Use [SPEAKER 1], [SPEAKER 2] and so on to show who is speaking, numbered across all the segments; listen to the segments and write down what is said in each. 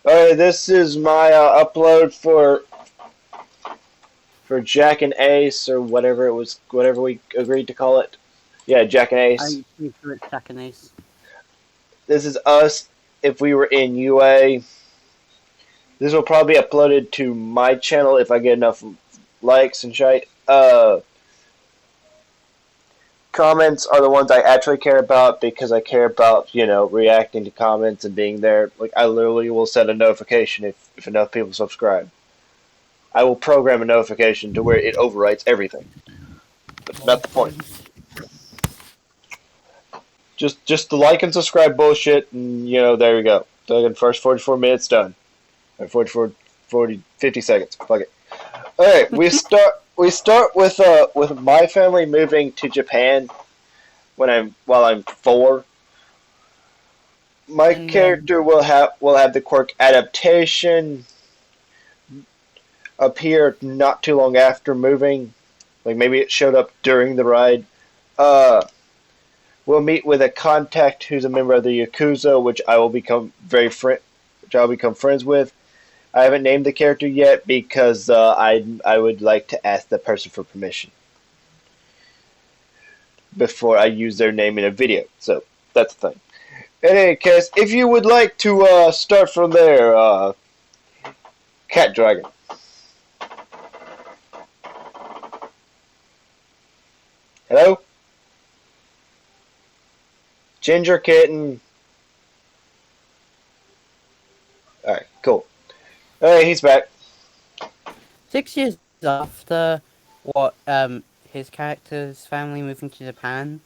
[SPEAKER 1] Alright, this is my upload for Jack and Ace or whatever it was, whatever we agreed to call it. Yeah, Jack and Ace.
[SPEAKER 2] I'm pretty sure it's Japanese.
[SPEAKER 1] This is us if we were in UA. This will probably be uploaded to my channel if I get enough likes and shit. Comments are the ones I actually care about because I care about, reacting to comments and being there. Like, I literally will set a notification if enough people subscribe. I will program a notification to where it overwrites everything. That's not the point. Just the like and subscribe bullshit, and there we go. The first 44 minutes done. Or 50 seconds. Fuck it. All right, we start with my family moving to Japan while I'm 4. My
[SPEAKER 2] And
[SPEAKER 1] character will have the quirk adaptation appear not too long after moving. Like maybe it showed up during the ride. Uh, we'll meet with a contact who's a member of the Yakuza, which I'll become friends with. I haven't named the character yet because I would like to ask the person for permission before I use their name in a video. So that's the thing. In any case, if you would like to start from there, Cat Dragon. Hello? Gingerkitten. Alright, cool. Alright, he's back.
[SPEAKER 2] 6 years after his character's family moving to Japan,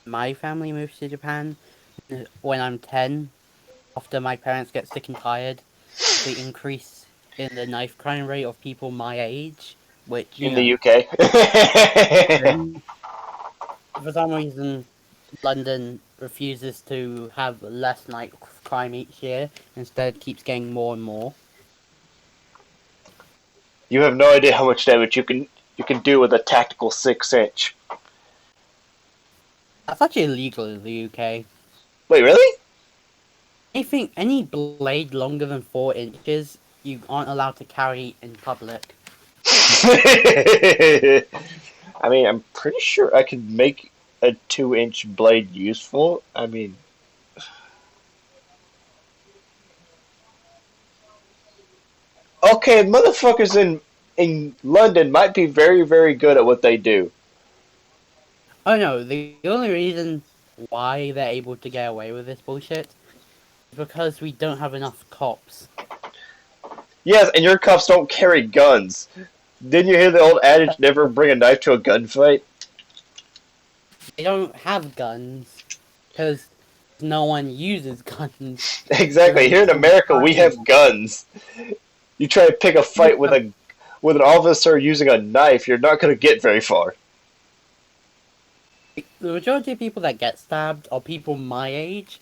[SPEAKER 2] my family moved to Japan when I'm 10. After my parents get sick and tired, the increase in the knife crime rate of people my age, which
[SPEAKER 1] In the UK.
[SPEAKER 2] for some reason London refuses to have less knife crime each year, instead keeps getting more and more.
[SPEAKER 1] You have no idea how much damage you can do with a tactical 6-inch.
[SPEAKER 2] That's actually illegal in the UK.
[SPEAKER 1] Wait, really?
[SPEAKER 2] Any blade longer than 4 inches, you aren't allowed to carry in public.
[SPEAKER 1] I mean, I'm pretty sure I could make a 2-inch blade useful. I mean, okay, motherfuckers in London might be very, very good at what they do.
[SPEAKER 2] Oh no, the only reason why they're able to get away with this bullshit is because we don't have enough cops.
[SPEAKER 1] Yes, and your cops don't carry guns. Didn't you hear the old adage, never bring a knife to a gunfight?
[SPEAKER 2] They don't have guns, because no one uses guns.
[SPEAKER 1] Exactly. Here in America, we have guns. You try to pick a fight with an officer using a knife, you're not going to get very far.
[SPEAKER 2] The majority of people that get stabbed are people my age,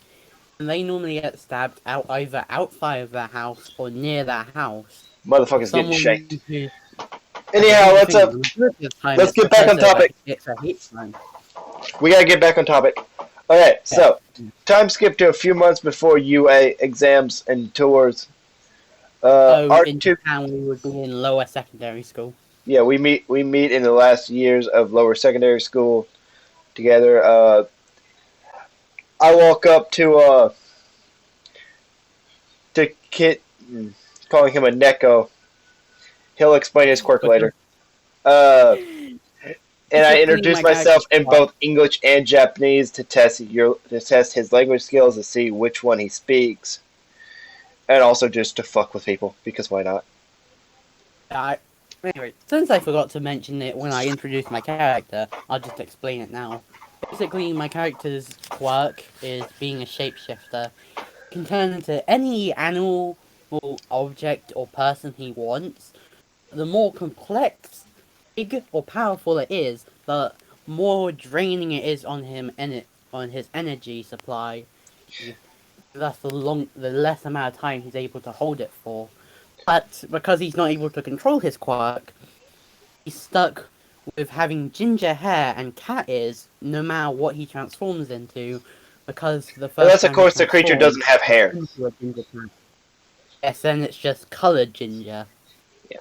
[SPEAKER 2] and they normally get stabbed either outside of their house or near their house.
[SPEAKER 1] Motherfuckers getting shanked.
[SPEAKER 2] Who,
[SPEAKER 1] Anyhow, what's up? Let's get back on topic.
[SPEAKER 2] It's a hate crime.
[SPEAKER 1] We gotta get back on topic. Okay, so time skip to a few months before UA exams and tours.
[SPEAKER 2] In Japan we would be in lower secondary school.
[SPEAKER 1] Yeah, we meet in the last years of lower secondary school together. I walk up to Kit, calling him a Neko. He'll explain his quirk later. And I introduce myself in both English and Japanese to test his language skills to see which one he speaks, and also just to fuck with people because why not?
[SPEAKER 2] Anyway, since I forgot to mention it when I introduced my character, I'll just explain it now. Basically, my character's quirk is being a shapeshifter. He can turn into any animal or object or person he wants. The more complex, big or powerful it is, the more draining it is on him and on his energy supply. Thus, the less amount of time he's able to hold it for. But because he's not able to control his quirk, he's stuck with having ginger hair and cat ears no matter what he transforms into, because the first
[SPEAKER 1] Unless, of course, the creature doesn't have hair.
[SPEAKER 2] Yes, then it's just colored ginger.
[SPEAKER 1] Yeah.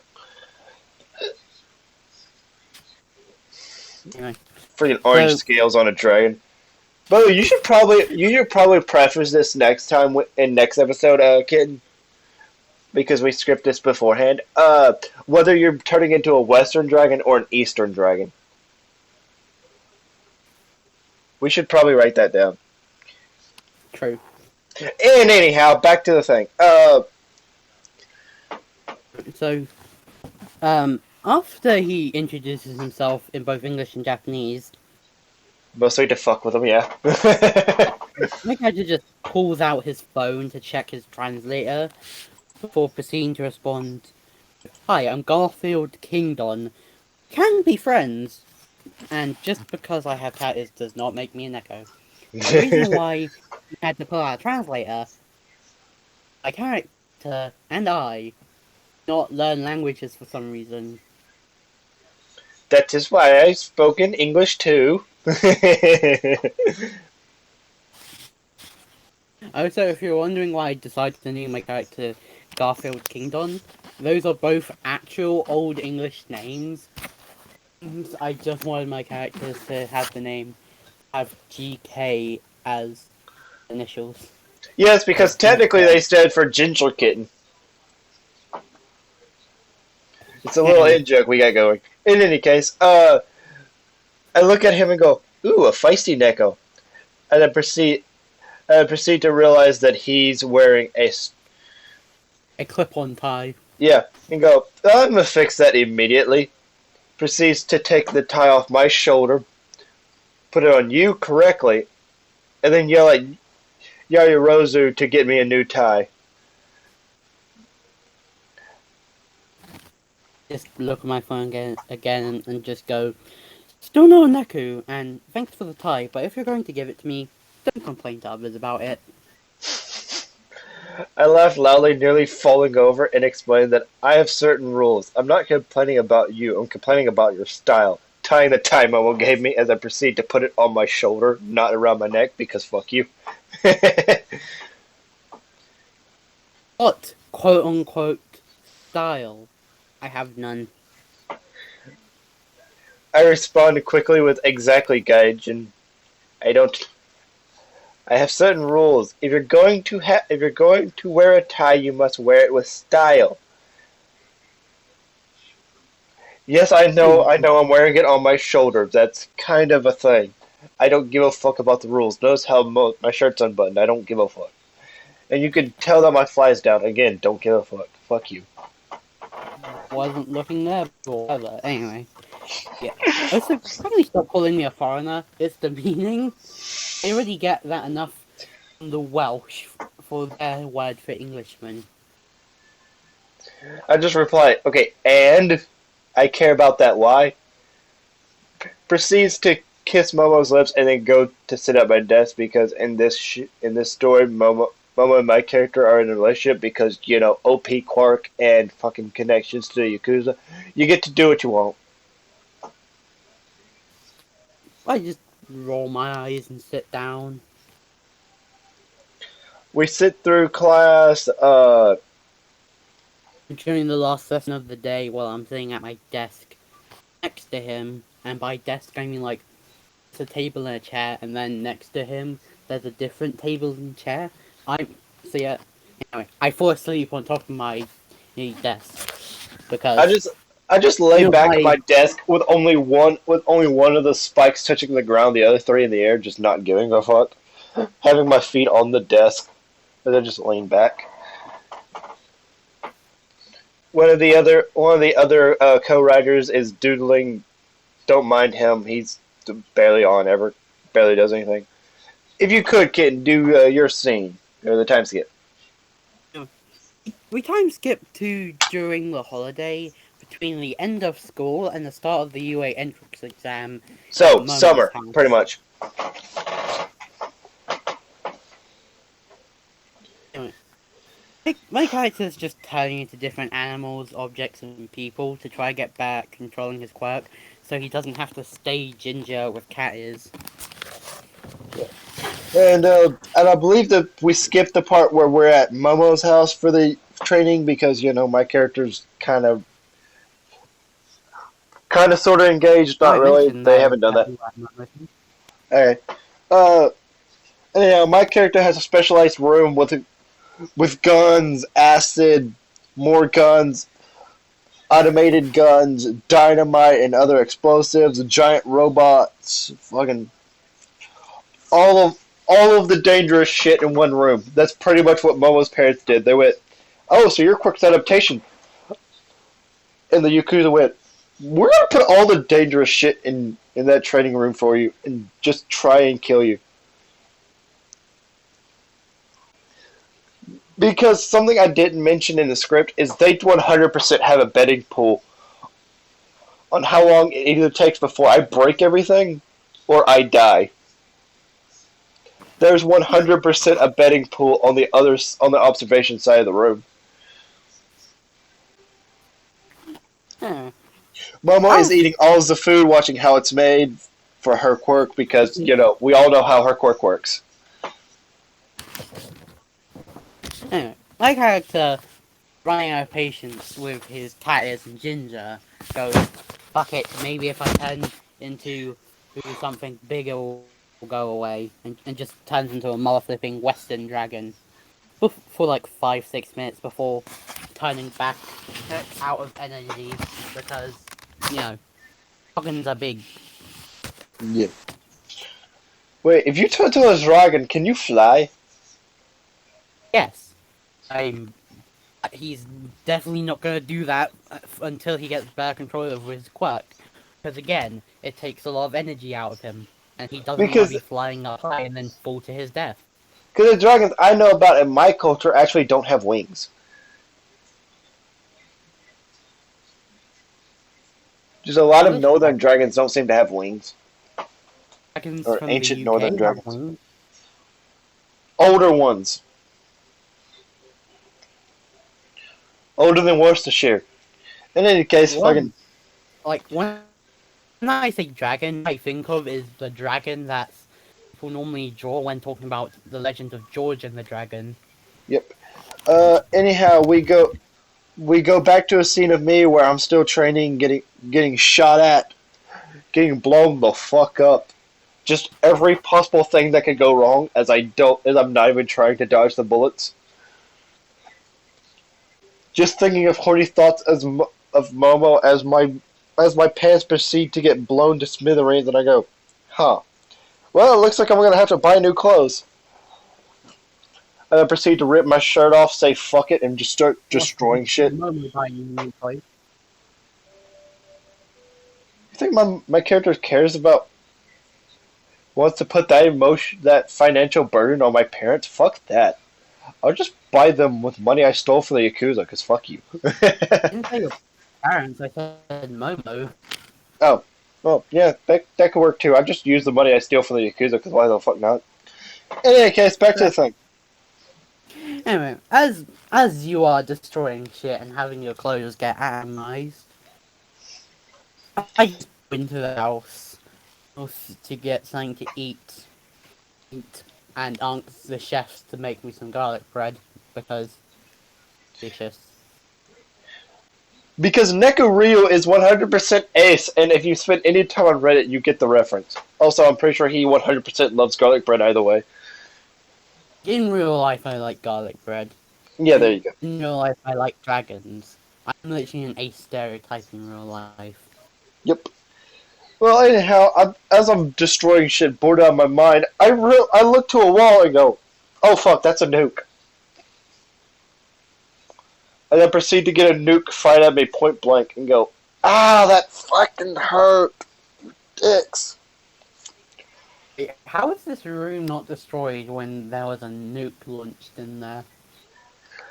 [SPEAKER 2] Anyway,
[SPEAKER 1] Freaking orange
[SPEAKER 2] so
[SPEAKER 1] scales on a dragon. But you should probably preface this next time in next episode, kid, because we script this beforehand. Whether you're turning into a Western dragon or an Eastern dragon. We should probably write that down.
[SPEAKER 2] true.
[SPEAKER 1] And anyhow, back to the thing.
[SPEAKER 2] So, after he introduces himself in both English and Japanese,
[SPEAKER 1] Mostly to fuck with them, yeah.
[SPEAKER 2] my character just pulls out his phone to check his translator before proceeding to respond, "Hi, I'm Garfield Kingdon. Can be friends." And just because I have characters does not make me an echo. The reason why he had to pull out a translator, my character and I not learn languages for some reason.
[SPEAKER 1] That is why I've spoken English too.
[SPEAKER 2] Also, if you're wondering why I decided to name my character Garfield Kingdon, those are both actual Old English names. I just wanted my characters to have the name have GK as initials.
[SPEAKER 1] Yes, because
[SPEAKER 2] So not
[SPEAKER 1] technically they stood for gingerkitten. It's a little
[SPEAKER 2] anyway.
[SPEAKER 1] in joke we got going. In any case, I look at him and go, "Ooh, a feisty Neko," and I proceed to realize that he's wearing
[SPEAKER 2] A clip-on tie.
[SPEAKER 1] yeah, and go, "I'm gonna fix that immediately." Proceeds to take the tie off my shoulder, put it on you correctly, and then yell at Yayarozu to get me a new tie.
[SPEAKER 2] Just look at my phone again and just go, "Still no Neku, and thanks for the tie, but if you're going to give it to me, don't complain to others about it."
[SPEAKER 1] I laughed loudly, nearly falling over, and explained that I have certain rules. I'm not complaining about you, I'm complaining about your style. Tying the tie Momo gave me as I proceed to put it on my shoulder, not around my neck, because fuck you.
[SPEAKER 2] What quote-unquote style? I have none.
[SPEAKER 1] I responded quickly with exactly, Gaijin. I don't. I have certain rules. If you're going to wear a tie, you must wear it with style. Yes, I know. I know. I'm wearing it on my shoulder. That's kind of a thing. I don't give a fuck about the rules. Notice how my shirt's unbuttoned. I don't give a fuck. And you can tell that my fly's down. Again, don't give a fuck. Fuck you.
[SPEAKER 2] Wasn't looking there before ever. Anyway, yeah. Also, probably stop calling me a foreigner. It's demeaning. I already get that enough from the Welsh for their word for Englishman.
[SPEAKER 1] I just reply, okay, and I care about that. Why? Proceeds to kiss Momo's lips and then go to sit at my desk because in this story, Momo and my character are in a relationship because OP Quark and fucking connections to the Yakuza. You get to do what you want.
[SPEAKER 2] I just roll my eyes and sit down.
[SPEAKER 1] We sit through class.
[SPEAKER 2] During the last session of the day while I'm sitting at my desk next to him, and by desk I mean like it's a table and a chair, and then next to him there's a different table and chair. So yeah. Anyway, I fall asleep on top of my desk
[SPEAKER 1] I
[SPEAKER 2] because
[SPEAKER 1] just I just lay
[SPEAKER 2] you know
[SPEAKER 1] back at
[SPEAKER 2] my
[SPEAKER 1] my desk with only one of the spikes touching the ground, the other three in the air, just not giving a fuck. Having my feet on the desk, and then just laying back. One of the other co-writers is doodling. Don't mind him. He's barely on ever. Barely does anything. If you could, kid, do your scene or the time skip.
[SPEAKER 2] we time skip to during the holiday between the end of school and the start of the UA entrance exam at
[SPEAKER 1] So
[SPEAKER 2] Momo's
[SPEAKER 1] summer, pretty
[SPEAKER 2] house.
[SPEAKER 1] much.
[SPEAKER 2] Anyway, my character is just turning into different animals, objects, and people to try to get back controlling his quirk, so he doesn't have to stay ginger with cat ears.
[SPEAKER 1] And I believe that we skipped the part where we're at Momo's house for the training because my character's kind of sort of engaged,
[SPEAKER 2] Oh,
[SPEAKER 1] not
[SPEAKER 2] I
[SPEAKER 1] really.
[SPEAKER 2] mentioned
[SPEAKER 1] They
[SPEAKER 2] that
[SPEAKER 1] haven't done that.
[SPEAKER 2] exactly what I'm listening.
[SPEAKER 1] Okay. Uh, anyhow, my character has a specialized room with guns, acid, more guns, automated guns, dynamite, and other explosives, giant robots, fucking all of the dangerous shit in one room. That's pretty much what Momo's parents did. They went, "Oh, so you're quick adaptation," and the Yakuza went, "We're gonna put all the dangerous shit in that training room for you, and just try and kill you." Because something I didn't mention in the script is they 100% have a betting pool on how long it either takes before I break everything or I die. There's 100% a betting pool on the observation side of the room.
[SPEAKER 2] Yeah.
[SPEAKER 1] Momo is
[SPEAKER 2] I've
[SPEAKER 1] eating all of the food, watching how it's made for her quirk because we all know how her quirk works.
[SPEAKER 2] anyway, my character running out of patience with his Titus and Ginger goes, fuck it, maybe if I turn into something bigger will go away and just turns into a mother flipping western dragon for like 5-6 minutes before turning back out of energy because dragons are big.
[SPEAKER 1] Yeah. Wait, if you turn to a dragon, can you fly?
[SPEAKER 2] Yes, I'm. He's definitely not going to do that until he gets better control over his quirk. Because again, it takes a lot of energy out of him, and he doesn't want to
[SPEAKER 1] Because
[SPEAKER 2] be flying up high and then fall to his death.
[SPEAKER 1] the dragons I know about in my culture actually don't have wings. Just a lot of
[SPEAKER 2] English
[SPEAKER 1] northern dragons don't seem to have wings,
[SPEAKER 2] dragons
[SPEAKER 1] or
[SPEAKER 2] from the
[SPEAKER 1] ancient
[SPEAKER 2] UK
[SPEAKER 1] northern
[SPEAKER 2] have
[SPEAKER 1] dragons.
[SPEAKER 2] wings.
[SPEAKER 1] Older ones, older than Worcestershire. In any case, fucking
[SPEAKER 2] One, like when I say dragon, I think of is the dragon that people normally draw when talking about the legend of George and the dragon.
[SPEAKER 1] yep. Anyhow, we go back to a scene of me where I'm still training, getting shot at, getting blown the fuck up. Just every possible thing that could go wrong, as I'm not even trying to dodge the bullets. Just thinking of horny thoughts of Momo as my pants proceed to get blown to smithereens, and I go, huh. Well, it looks like I'm gonna have to buy new clothes. And I proceed to rip my shirt off, say fuck it, and just start
[SPEAKER 2] What's
[SPEAKER 1] destroying
[SPEAKER 2] the
[SPEAKER 1] shit.
[SPEAKER 2] moment by you new toy?
[SPEAKER 1] You think my character cares about wants to put that emotion that financial burden on my parents? Fuck that. I'll just buy them with money I stole from the Yakuza, cause fuck you.
[SPEAKER 2] I didn't say your parents. I said Momo.
[SPEAKER 1] Oh, well, yeah, that could work too. I just use the money I steal from the Yakuza, cause why the fuck not? In any case, back to the thing.
[SPEAKER 2] Anyway, as you are destroying shit and having your clothes get atomized, I just go into the house to get something to eat, and ask the chefs to make me some garlic bread because delicious.
[SPEAKER 1] Because Neku Ryu is 100% ace, and if you spend any time on Reddit, you get the reference. Also, I'm pretty sure he 100% loves garlic bread either way.
[SPEAKER 2] In real life, I like garlic bread.
[SPEAKER 1] Yeah, there
[SPEAKER 2] In
[SPEAKER 1] you go.
[SPEAKER 2] real life, I like dragons. I'm literally an ace stereotype in real life.
[SPEAKER 1] Yep. Well, anyhow, as I'm destroying shit, bored out of my mind, I look to a wall and go, "Oh fuck, that's a nuke." And then proceed to get a nuke fired at me point blank and go, "Ah, that fucking hurt, dicks."
[SPEAKER 2] How is this room not destroyed when there was a nuke launched in there?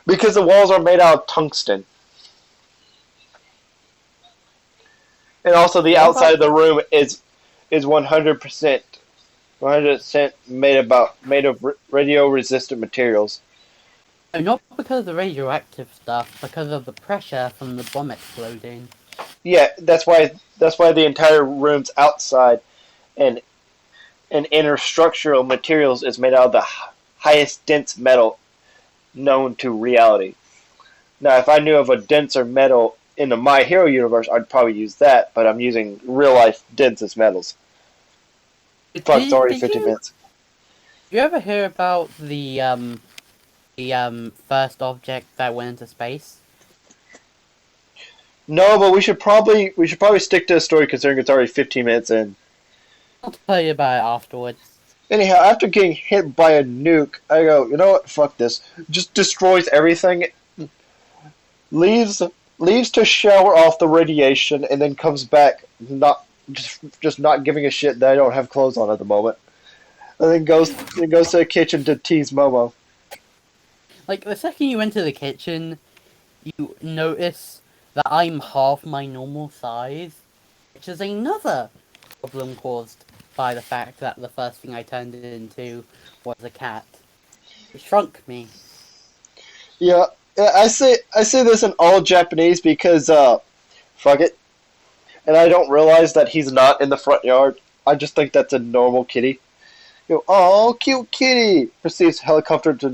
[SPEAKER 1] Because the walls are made out of tungsten, and also the
[SPEAKER 2] What
[SPEAKER 1] outside
[SPEAKER 2] about
[SPEAKER 1] of the room is 100% made of radio resistant materials.
[SPEAKER 2] no, not because of the radioactive stuff, because of the pressure from the bomb exploding.
[SPEAKER 1] Yeah, that's why the entire room's outside, and and inner structural materials is made out of the highest dense metal known to reality. Now, if I knew of a denser metal in the My Hero universe, I'd probably use that, but I'm using real life densest metals. Fuck, it's already
[SPEAKER 2] Did
[SPEAKER 1] 15
[SPEAKER 2] you
[SPEAKER 1] minutes.
[SPEAKER 2] ever hear about the first object that went into space?
[SPEAKER 1] No, but we should probably stick to the story considering it's already 15 minutes in.
[SPEAKER 2] I'll tell you about it afterwards.
[SPEAKER 1] Anyhow, after getting hit by a nuke, I go, you know what? Fuck this. Just destroys everything. Leaves leaves to shower off the radiation, and then comes back not not giving a shit that I don't have clothes on at the moment. And then goes to the kitchen to tease Momo.
[SPEAKER 2] Like the second you enter the kitchen, you notice that I'm half my normal size, which is another problem caused by the fact that the first thing I turned into was a cat. It shrunk me.
[SPEAKER 1] Yeah, I say this in all Japanese because fuck it, and I don't realize that he's not in the front yard. I just think that's a normal kitty. You know, oh, cute kitty! Proceeds helicopter for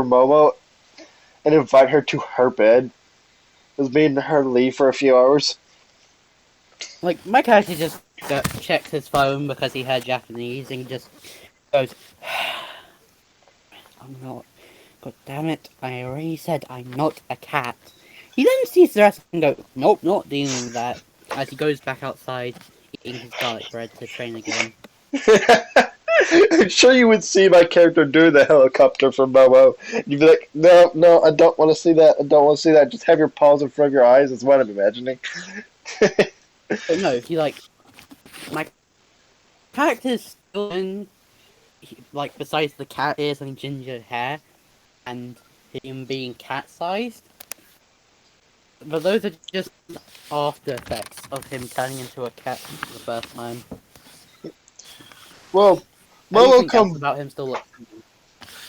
[SPEAKER 1] Momo, and invite her to her bed. Was making her leave for a few hours.
[SPEAKER 2] Like my character just checks his phone because he heard Japanese and he just goes, "I'm not. God damn it! I already said I'm not a cat." He then sees the rest and goes, "Nope, not dealing with that." As he goes back outside, eating his garlic bread to train again.
[SPEAKER 1] I'm sure you would see my character do the helicopter for Momo. You'd be like, no, no, I don't want to see that. I don't want to see that. Just have your paws in front of your eyes is what I'm imagining.
[SPEAKER 2] But no, he like my character's still in. Like besides the cat ears and ginger hair, and him being cat-sized. But those are just after effects of him turning into a cat for the first time.
[SPEAKER 1] Well, Momo
[SPEAKER 2] Everything else
[SPEAKER 1] come.
[SPEAKER 2] about him still looks.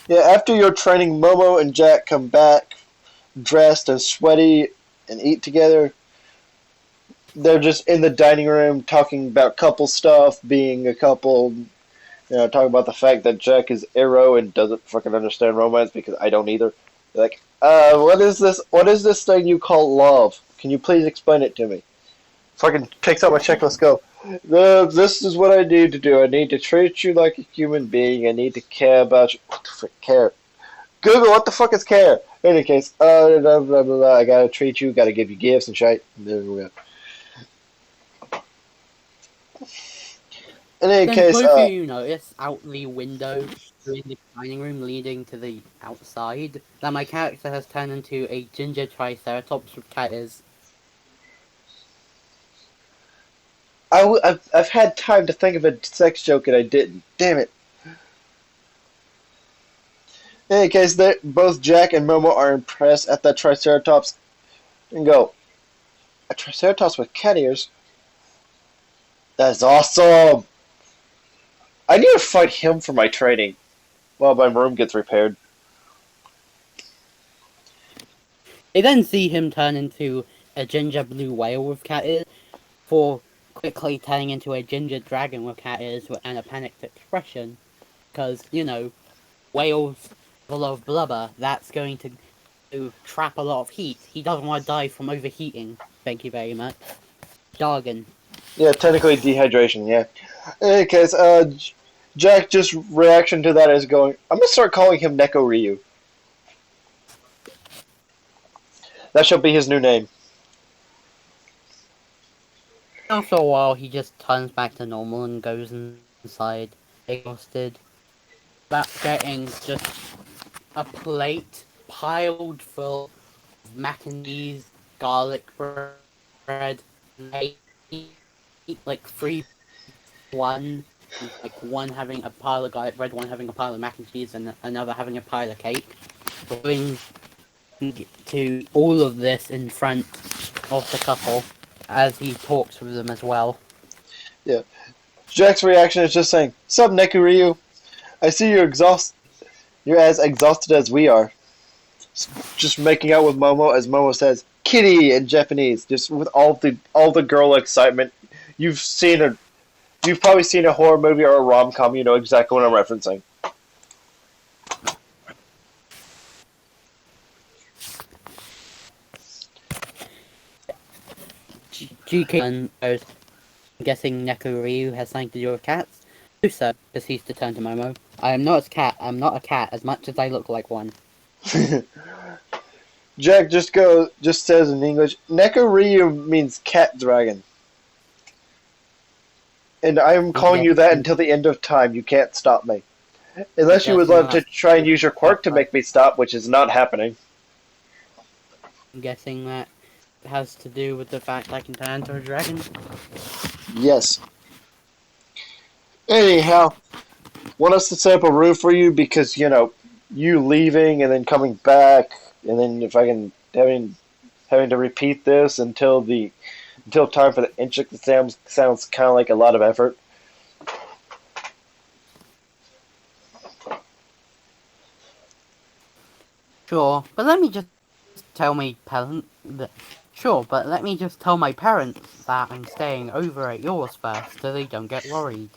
[SPEAKER 1] Yeah, after your training, Momo and Jack come back, dressed and sweaty, and eat together. They're just in the dining room talking about couple stuff, being a couple. Talking about the fact that Jack is Arrow and doesn't fucking understand romance because I don't either. They're like, what is this? What is this thing you call love? Can you please explain it to me? Fucking takes out my checklist. Go. This is what I need to do. I need to treat you like a human being. I need to care about you. What the fuck, care? Google, what the fuck is care? In any case, blah, blah, blah, blah. I gotta treat you. Gotta give you gifts and shit. There we go. In any
[SPEAKER 2] Then
[SPEAKER 1] case,
[SPEAKER 2] both of you notice out the window in the dining room leading to the outside that my character has turned into a ginger triceratops with cat ears.
[SPEAKER 1] I've had time to think of a sex joke and I didn't. Damn it. In any case, both Jack and Momo are impressed at the Triceratops and go, a Triceratops with cat ears? That's awesome! I need to fight him for my training while my room gets repaired.
[SPEAKER 2] They then see him turn into a ginger blue whale with cat ears, for quickly turning into a ginger dragon with cat ears and a panicked expression. Because, whales with a lot of blubber, that's going to trap a lot of heat. He doesn't want to die from overheating. Thank you very much. Jargon.
[SPEAKER 1] Yeah, technically dehydration, yeah. In any case, Jack just reaction to that is going, I'm gonna start calling him Neko Ryu. That shall be his new name.
[SPEAKER 2] After a while, he just turns back to normal and goes inside, exhausted, about getting just a plate piled full of mac and cheese, garlic bread, and like three, one, like one having a pile of garlic bread, one having a pile of mac and cheese, and another having a pile of cake. Going to all of this in front of the couple as he talks with them as well.
[SPEAKER 1] Yeah. Jack's reaction is just saying, Sup, Neko Ryu? I see you're exhausted. You're as exhausted as we are. Just making out with Momo, as Momo says, "Kitty" in Japanese, just with all the girl excitement. You've seen her. you've probably seen a horror movie or a rom-com, you know exactly what I'm referencing.
[SPEAKER 2] GK goes, I'm guessing Neko Ryu has something to do with cats. Do so, proceeds to turn to Momo. I am not a cat, I'm not a cat as much as I look like one.
[SPEAKER 1] Jack just says in English, Nekoryu means cat dragon. And I am
[SPEAKER 2] I'm
[SPEAKER 1] calling you that
[SPEAKER 2] guessing,
[SPEAKER 1] until the end of time. You can't stop me.
[SPEAKER 2] I'm
[SPEAKER 1] Unless you would
[SPEAKER 2] guessing
[SPEAKER 1] love to
[SPEAKER 2] that's
[SPEAKER 1] try and use your quirk to
[SPEAKER 2] proper.
[SPEAKER 1] make me stop, which is not happening.
[SPEAKER 2] I'm guessing that has to do with the fact I can turn into a dragon.
[SPEAKER 1] Yes. Anyhow, want us to set up a room for you because, you leaving and then coming back, and then if I can having to repeat this until time for the entrance exam sounds kind of like a lot of effort.
[SPEAKER 2] Sure, but let me just tell my parent that. Sure, but let me just tell my parents that I'm staying over at yours first, so they don't get worried.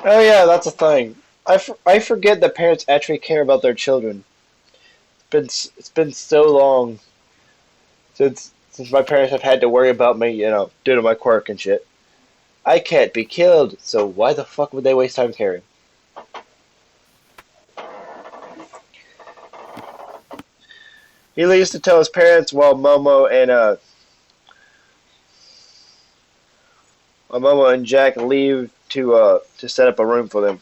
[SPEAKER 1] Oh yeah, that's a thing. I forget that parents actually care about their children. It's been so long since my parents have had to worry about me, due to my quirk and shit. I can't be killed, so why the fuck would they waste time caring? He leaves to tell his parents while Momo and Jack leave to set up a room for them.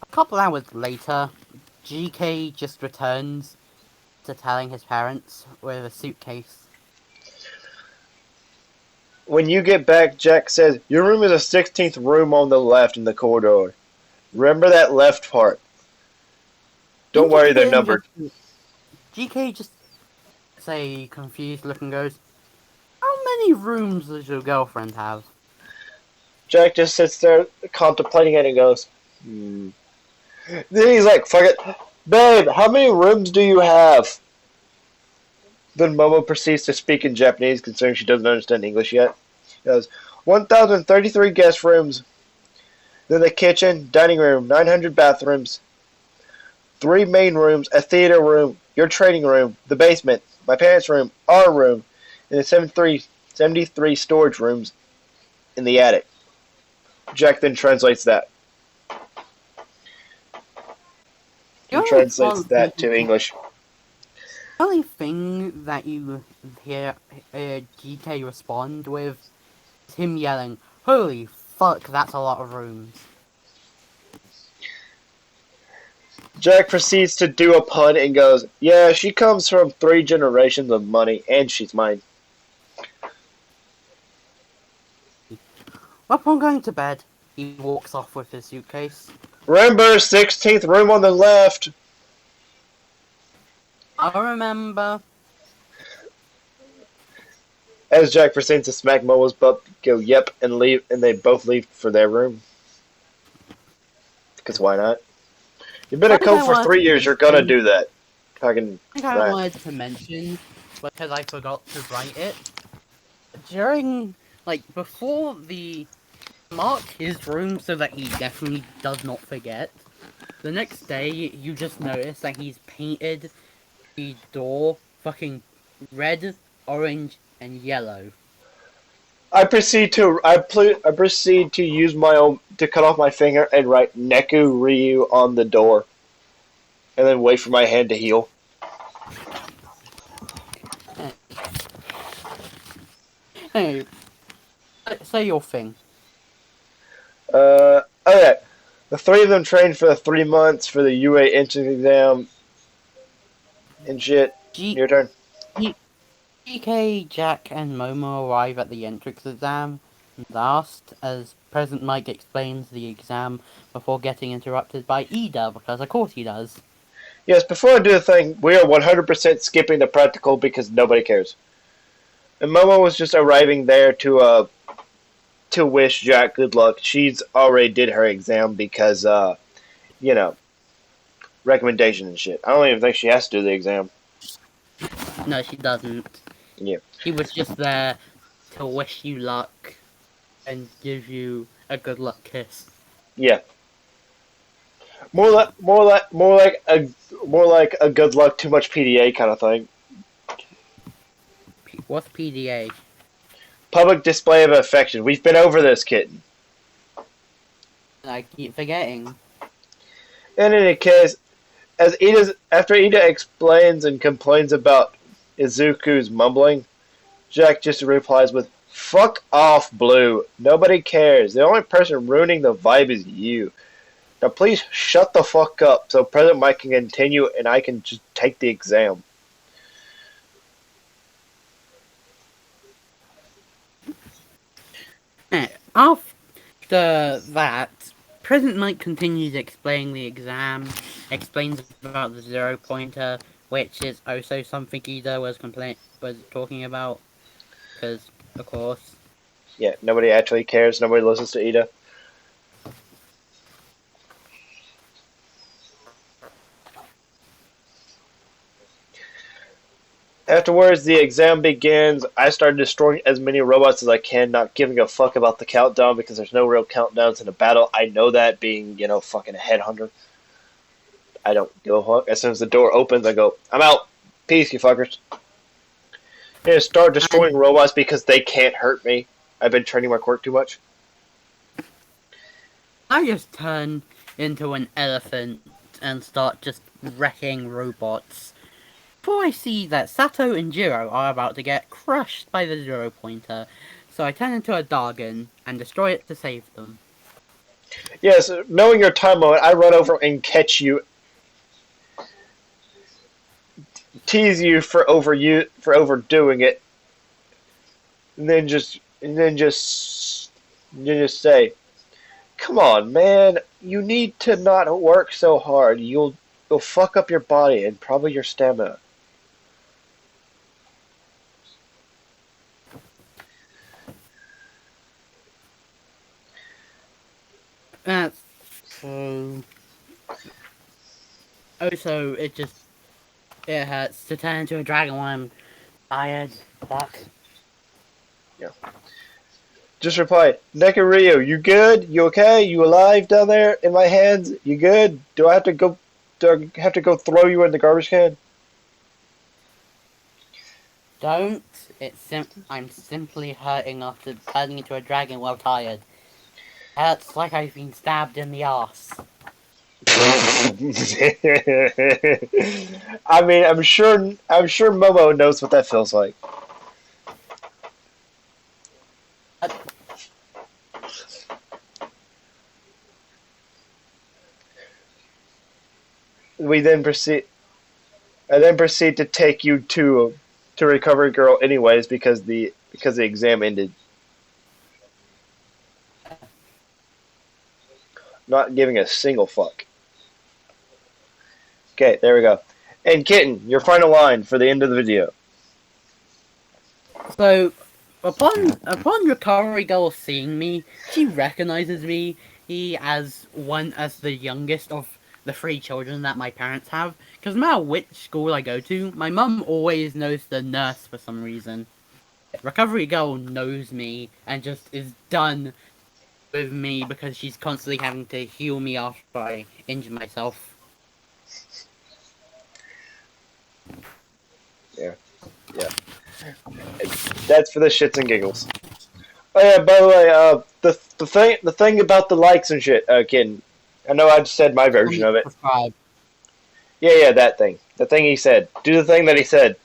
[SPEAKER 2] A couple hours later, GK just returns to telling his parents with a suitcase.
[SPEAKER 1] When you get back, Jack says, your room is the 16th room on the left in the corridor. Remember that left part. Don't worry, they're numbered.
[SPEAKER 2] GK just say confused look and goes, how many rooms does your girlfriend have?
[SPEAKER 1] Jack just sits there contemplating it and goes, hmm. Then he's like, fuck it. Babe, how many rooms do you have? Then Momo proceeds to speak in Japanese, considering she doesn't understand English yet. He goes, 1,033 guest rooms. Then the kitchen, dining room, 900 bathrooms, 3 main rooms, a theater room, your training room, the basement, my parents' room, our room, and the 73 storage rooms in the attic. Jack then translates that.
[SPEAKER 2] The
[SPEAKER 1] He
[SPEAKER 2] only
[SPEAKER 1] translates
[SPEAKER 2] response
[SPEAKER 1] that to English.
[SPEAKER 2] The only thing that you hear GK respond with is him yelling, holy fuck, that's a lot of rooms.
[SPEAKER 1] Jack proceeds to do a pun and goes, yeah, she comes from 3 generations of money, and she's mine.
[SPEAKER 2] Well, I'm going to bed. He walks off with his suitcase.
[SPEAKER 1] Remember, 16th room on the left.
[SPEAKER 2] I remember.
[SPEAKER 1] As Jack proceeds to smack Momo's butt, go yep, and leave, and they both leave for their room. Because why not? You've been a
[SPEAKER 2] Something
[SPEAKER 1] coach
[SPEAKER 2] I
[SPEAKER 1] for
[SPEAKER 2] wanted
[SPEAKER 1] 3
[SPEAKER 2] to
[SPEAKER 1] years, you're gonna
[SPEAKER 2] mention,
[SPEAKER 1] do that. Fucking
[SPEAKER 2] something I
[SPEAKER 1] right.
[SPEAKER 2] wanted to mention, because I forgot to write it. During, before the mark his room so that he definitely does not forget. The next day, you just notice that he's painted the door fucking red, orange, and yellow.
[SPEAKER 1] I proceed to use my own to cut off my finger and write Neku Ryu on the door, and then wait for my hand to heal.
[SPEAKER 2] Hey, say your thing.
[SPEAKER 1] Okay. The 3 of them trained for the 3 months for the UA entrance exam and shit.
[SPEAKER 2] G-
[SPEAKER 1] Your turn.
[SPEAKER 2] G- GK, Jack, and Momo arrive at the entrance exam last, as President Mike explains the exam before getting interrupted by Ida, because of course he does.
[SPEAKER 1] Yes, before I do the thing, we are 100% skipping the practical because nobody cares. And Momo was just arriving there to wish Jack good luck. She's already did her exam because you know recommendation and shit. I don't even think she has to do the exam.
[SPEAKER 2] No, she doesn't.
[SPEAKER 1] Yeah.
[SPEAKER 2] She was just there to wish you luck and give you a good luck kiss.
[SPEAKER 1] Yeah. More like a good luck, too much PDA kind of thing.
[SPEAKER 2] What's PDA?
[SPEAKER 1] Public display of affection. We've been over this, kitten.
[SPEAKER 2] I keep forgetting.
[SPEAKER 1] In any case, after Ida explains and complains about Izuku's mumbling, Jack just replies with, "Fuck off, Blue. Nobody cares. The only person ruining the vibe is you. Now please shut the fuck up so President Mike can continue and I can just take the exam."
[SPEAKER 2] After that, President Mike continues explaining the exam, explains about the 0 pointer, which is also something Ida was talking about, because of course.
[SPEAKER 1] Yeah, nobody actually cares. Nobody listens to Ida. Afterwards, the exam begins. I started destroying as many robots as I can, not giving a fuck about the countdown because there's no real countdowns in a battle. I know that, being, fucking a headhunter. I don't give a fuck. As soon as the door opens, I go, "I'm out. Peace, you fuckers." Start
[SPEAKER 2] And
[SPEAKER 1] destroying robots because they can't hurt me. I've been training my quirk too much.
[SPEAKER 2] I just turn into an elephant and start just wrecking robots. Before I see that Sato and Jiro are about to get crushed by the 0 pointer, so I turn into a Dargon and destroy it to save them.
[SPEAKER 1] Yes, knowing your time limit, I run over and catch you, tease you for overdoing it, and then just say, "Come on, man, you need to not work so hard. You'll fuck up your body and probably your stamina."
[SPEAKER 2] That's so. Also, it hurts to turn into a dragon when I'm tired. Fuck.
[SPEAKER 1] Yeah. Just reply, "Nekaryo, you good? You okay? You alive down there in my hands? You good? Do I have to go? Do I have to go throw you in the garbage can?"
[SPEAKER 2] Don't. I'm simply hurting after turning into a dragon while tired. Hurts like I've been stabbed in the ass.
[SPEAKER 1] I mean, I'm sure Momo knows what that feels like.
[SPEAKER 2] Uh,
[SPEAKER 1] We then proceed. I then proceed to take you to Recovery Girl anyways because the exam ended. Not giving a single fuck. Okay, there we go. And Kitten, your final line for the end of the video.
[SPEAKER 2] So, upon Recovery Girl seeing me, she recognizes me as the youngest of the 3 children that my parents have. Because no matter which school I go to, my mum always knows the nurse for some reason. Recovery Girl knows me and just is done with me because she's constantly having to heal me after I injure myself.
[SPEAKER 1] Yeah, yeah. That's for the shits and giggles. Oh yeah, by the way, the thing about the likes and shit, Kitten. I know I just said my version of it.
[SPEAKER 2] Subscribe.
[SPEAKER 1] Yeah, that thing. The thing he said. Do the thing that he said.